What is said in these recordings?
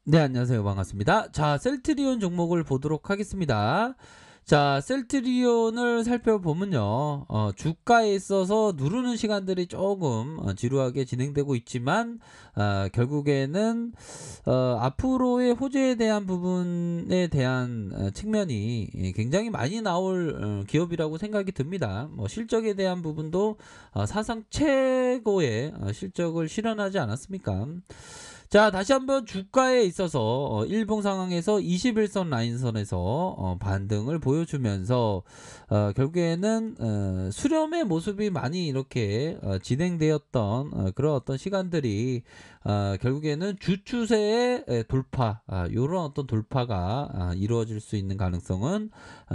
네, 안녕하세요. 반갑습니다. 자, 셀트리온 종목을 보도록 하겠습니다. 자, 셀트리온을 살펴보면요. 주가에 있어서 누르는 시간들이 조금 지루하게 진행되고 있지만, 결국에는, 앞으로의 호재에 대한 부분에 대한 측면이 굉장히 많이 나올 기업이라고 생각이 듭니다. 뭐, 실적에 대한 부분도 사상 최고의 실적을 실현하지 않았습니까? 자, 다시 한번 주가에 있어서 일봉 상황에서 21선 라인선에서 반등을 보여주면서 결국에는 수렴의 모습이 많이 이렇게 진행되었던 그런 어떤 시간들이 결국에는 주추세의 돌파, 요런 어떤 돌파가 이루어질 수 있는 가능성은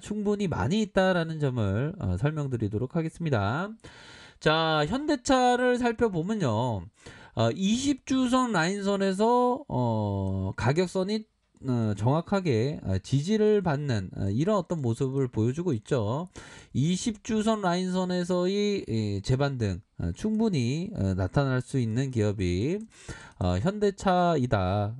충분히 많이 있다라는 점을 설명드리도록 하겠습니다. 자, 현대차를 살펴보면요. 20주선 라인선에서 가격선이 정확하게 지지를 받는 이런 어떤 모습을 보여주고 있죠. 20주선 라인선에서의 재반등 충분히 나타날 수 있는 기업이 현대차이다.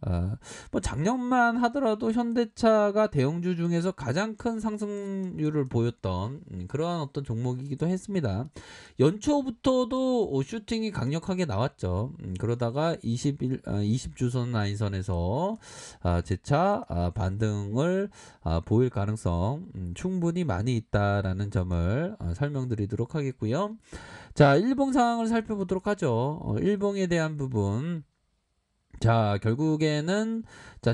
뭐 작년만 하더라도 현대차가 대형주 중에서 가장 큰 상승률을 보였던 그러한 어떤 종목이기도 했습니다. 연초부터도 슈팅이 강력하게 나왔죠. 그러다가 20주선 라인선에서 재차 반등을 보일 가능성 충분히 많이 있다라는 점을 설명드리도록 하겠고요. 자, 일봉 상황을 살펴보도록 하죠. 일봉에 대한 부분. 자, 결국에는 자,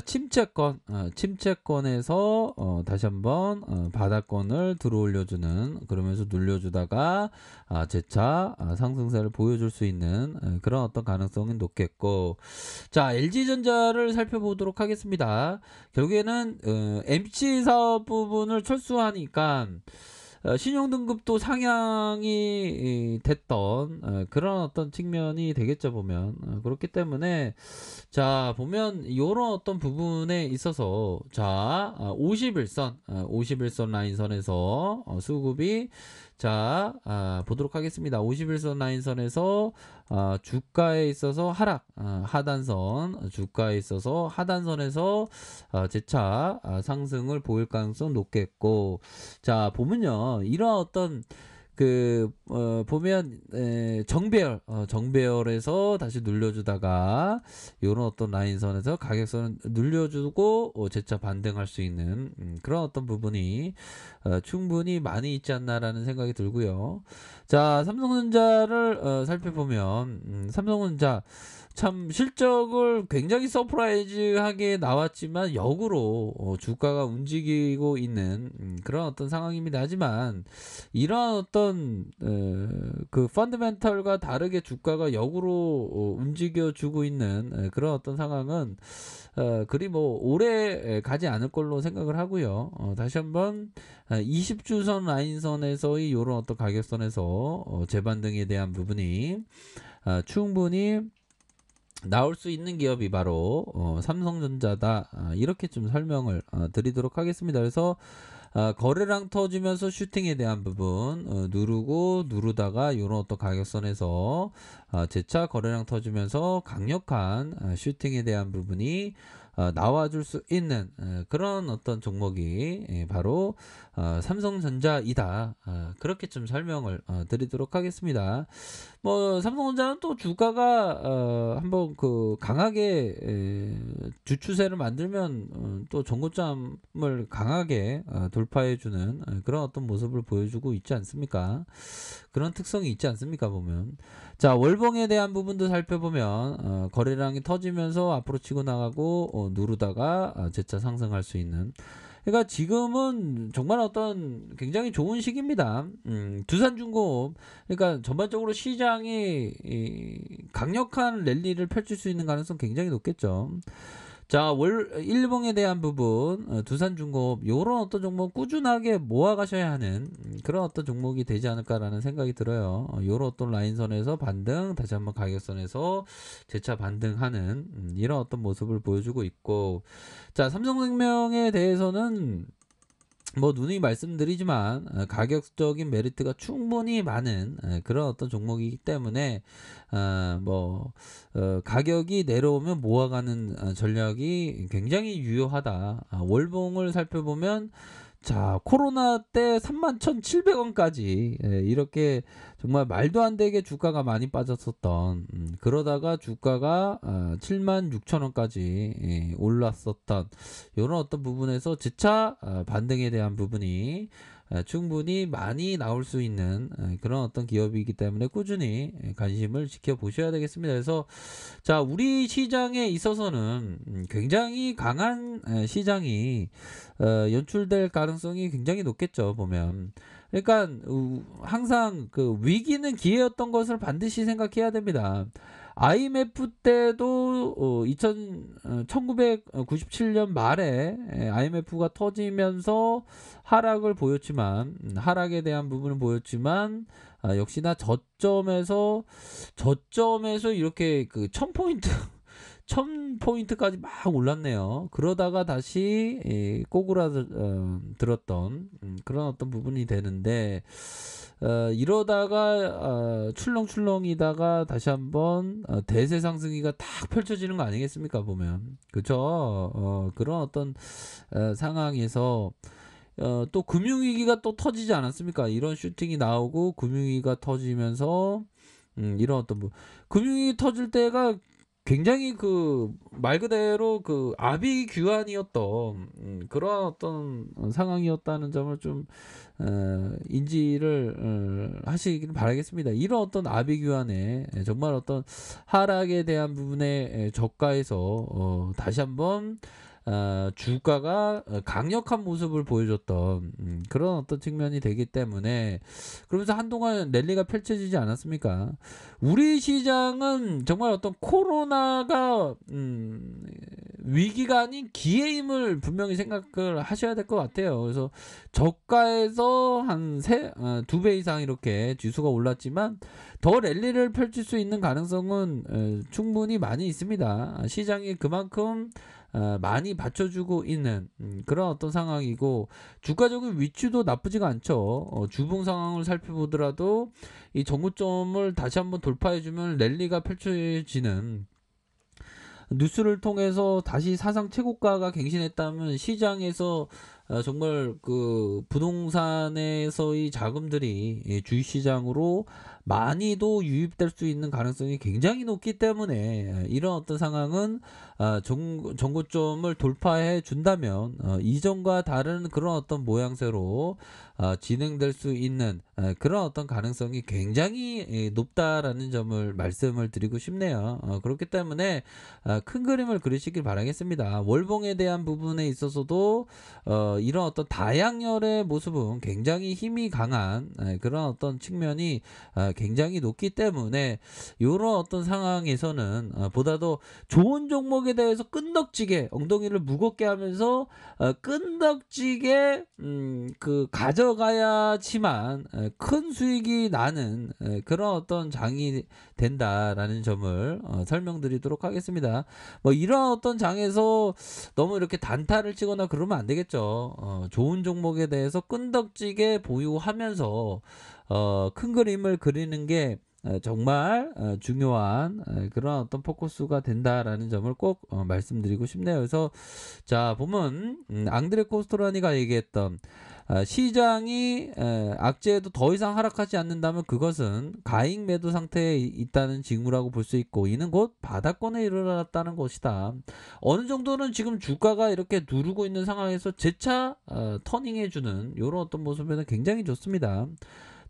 침체권에서 다시 한번 바닥권을 들어올려주는, 그러면서 눌려주다가 재차 상승세를 보여줄 수 있는 그런 어떤 가능성이 높겠고, 자, LG전자를 살펴보도록 하겠습니다. 결국에는 MC 사업 부분을 철수하니까 신용등급도 상향이 됐던 그런 어떤 측면이 되겠죠, 보면. 그렇기 때문에 자, 보면 요런 어떤 부분에 있어서 자, 51선 라인선에서 수급이 자, 보도록 하겠습니다. 51선 라인선에서 주가에 있어서 하락, 하단선, 주가에 있어서 하단선에서 재차 상승을 보일 가능성 높겠고, 자, 보면요. 이런 어떤 보면 정배열에서 다시 눌려주다가 요런 어떤 라인선에서 가격선을 눌려주고 재차 반등할 수 있는 그런 어떤 부분이 충분히 많이 있지 않나라는 생각이 들고요. 자, 삼성전자를 살펴보면 삼성전자 참 실적을 굉장히 서프라이즈하게 나왔지만 역으로 주가가 움직이고 있는 그런 어떤 상황입니다. 하지만 이러한 어떤 그 펀더멘털과 다르게 주가가 역으로 움직여주고 있는 그런 어떤 상황은 그리 뭐 오래 가지 않을 걸로 생각을 하고요. 다시 한번 20주선 라인선에서의 이런 어떤 가격선에서 재반등에 대한 부분이 충분히 나올 수 있는 기업이 바로 삼성전자다. 이렇게 좀 설명을 드리도록 하겠습니다. 그래서 거래량 터지면서 슈팅에 대한 부분 누르고 누르다가 이런 어떤 가격선에서 재차 거래량 터지면서 강력한 슈팅에 대한 부분이 나와줄 수 있는 그런 어떤 종목이 바로 삼성전자이다. 그렇게 좀 설명을 드리도록 하겠습니다. 뭐 삼성전자는 또 주가가 한번 그 강하게 주추세를 만들면 또 전고점을 강하게 돌파해주는 그런 어떤 모습을 보여주고 있지 않습니까? 그런 특성이 있지 않습니까? 보면 자, 월봉에 대한 부분도 살펴보면 거래량이 터지면서 앞으로 치고 나가고 누르다가 재차 상승할 수 있는, 그러니까 지금은 정말 어떤 굉장히 좋은 시기입니다. 두산중공업, 그러니까 전반적으로 시장이 강력한 랠리를 펼칠 수 있는 가능성 굉장히 높겠죠. 자, 일봉에 대한 부분, 두산중공업 요런 어떤 종목 꾸준하게 모아가셔야 하는 그런 어떤 종목이 되지 않을까라는 생각이 들어요. 요런 어떤 라인선에서 반등, 다시 한번 가격선에서 재차 반등하는 이런 어떤 모습을 보여주고 있고, 자, 삼성생명에 대해서는 뭐 누누이 말씀드리지만 가격적인 메리트가 충분히 많은 그런 어떤 종목이기 때문에 뭐 가격이 내려오면 모아가는 전략이 굉장히 유효하다. 월봉을 살펴보면 자, 코로나 때 31,700원까지 이렇게 정말 말도 안 되게 주가가 많이 빠졌었던 그러다가 주가가 76,000원까지 올랐었던 요런 어떤 부분에서 재차 반등에 대한 부분이 충분히 많이 나올 수 있는 그런 어떤 기업이기 때문에 꾸준히 관심을 지켜보셔야 되겠습니다. 그래서 자, 우리 시장에 있어서는 굉장히 강한 시장이 연출될 가능성이 굉장히 높겠죠, 보면. 그러니까 항상 그 위기는 기회였던 것을 반드시 생각해야 됩니다. IMF 때도 1997년 말에 IMF가 터지면서 하락을 보였지만 하락에 대한 부분은 보였지만 역시나 저점에서 이렇게 그 1000포인트 1000포인트까지 막 올랐네요. 그러다가 다시 꼬그라들었던 그런 어떤 부분이 되는데 이러다가 출렁출렁이다가 다시 한번 대세 상승기가 딱 펼쳐지는 거 아니겠습니까 보면. 그죠? 그런 어떤 상황에서 또 금융위기가 또 터지지 않았습니까? 이런 슈팅이 나오고 금융위기가 터지면서 이런 어떤 금융위기 터질 때가 굉장히 그 말 그대로 그 아비규환이었던 그런 어떤 상황이었다는 점을 좀 인지를 하시길 바라겠습니다. 이런 어떤 아비규환에 정말 어떤 하락에 대한 부분에 저가에서 다시 한번 주가가 강력한 모습을 보여줬던 그런 어떤 측면이 되기 때문에 그러면서 한동안 랠리가 펼쳐지지 않았습니까? 우리 시장은 정말 어떤 코로나가 위기가 아닌 기회임을 분명히 생각을 하셔야 될 것 같아요. 그래서 저가에서 한 2배 이상 이렇게 지수가 올랐지만 더 랠리를 펼칠 수 있는 가능성은 충분히 많이 있습니다. 시장이 그만큼 많이 받쳐주고 있는 그런 어떤 상황이고 주가적인 위치도 나쁘지가 않죠. 주봉 상황을 살펴보더라도 이 정고점을 다시 한번 돌파해주면 랠리가 펼쳐지는 뉴스를 통해서 다시 사상 최고가가 갱신했다면 시장에서 정말 그 부동산에서의 자금들이 주식시장으로 많이도 유입될 수 있는 가능성이 굉장히 높기 때문에 이런 어떤 상황은 정고점을 돌파해 준다면 이전과 다른 그런 어떤 모양새로 진행될 수 있는 그런 어떤 가능성이 굉장히 높다라는 점을 말씀을 드리고 싶네요. 그렇기 때문에 큰 그림을 그리시길 바라겠습니다. 월봉에 대한 부분에 있어서도 이런 어떤 다양열의 모습은 굉장히 힘이 강한 그런 어떤 측면이 굉장히 높기 때문에 이런 어떤 상황에서는 보다도 좋은 종목에 대해서 끈덕지게 엉덩이를 무겁게 하면서 끈덕지게 그 가져가야지만 큰 수익이 나는 그런 어떤 장이 된다라는 점을 설명드리도록 하겠습니다. 뭐 이런 어떤 장에서 너무 이렇게 단타를 치거나 그러면 안 되겠죠. 좋은 종목에 대해서 끈덕지게 보유하면서 큰 그림을 그리는 게 정말 중요한 그런 어떤 포커스가 된다라는 점을 꼭 말씀드리고 싶네요. 그래서 자 보면 앙드레 코스토라니가 얘기했던 시장이 악재에도 더 이상 하락하지 않는다면 그것은 가익 매도 상태에 있다는 징후라고 볼 수 있고 이는 곧 바닥권에 이르렀다는 것이다. 어느 정도는 지금 주가가 이렇게 누르고 있는 상황에서 재차 터닝해주는 이런 어떤 모습에는 굉장히 좋습니다.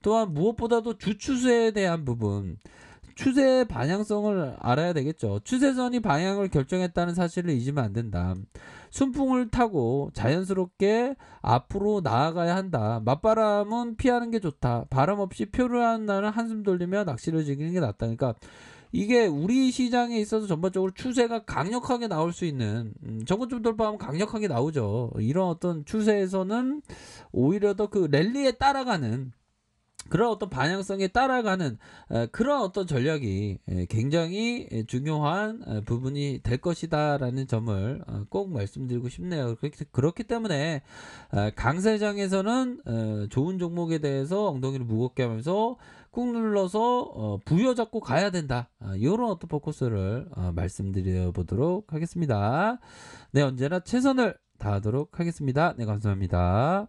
또한 무엇보다도 주추세에 대한 부분 추세의 방향성을 알아야 되겠죠. 추세선이 방향을 결정했다는 사실을 잊으면 안 된다. 순풍을 타고 자연스럽게 앞으로 나아가야 한다. 맞바람은 피하는 게 좋다. 바람 없이 표류하는 날은 한숨 돌리며 낚시를 즐기는 게 낫다. 그러니까 이게 우리 시장에 있어서 전반적으로 추세가 강력하게 나올 수 있는 저고점 돌파하면 강력하게 나오죠. 이런 어떤 추세에서는 오히려 더 그 랠리에 따라가는 그런 어떤 방향성에 따라가는 그런 어떤 전략이 굉장히 중요한 부분이 될 것이다라는 점을 꼭 말씀드리고 싶네요. 그렇기 때문에 강세장에서는 좋은 종목에 대해서 엉덩이를 무겁게 하면서 꾹 눌러서 부여잡고 가야 된다. 요런 어떤 포커스를 말씀드려 보도록 하겠습니다. 네, 언제나 최선을 다하도록 하겠습니다. 네, 감사합니다.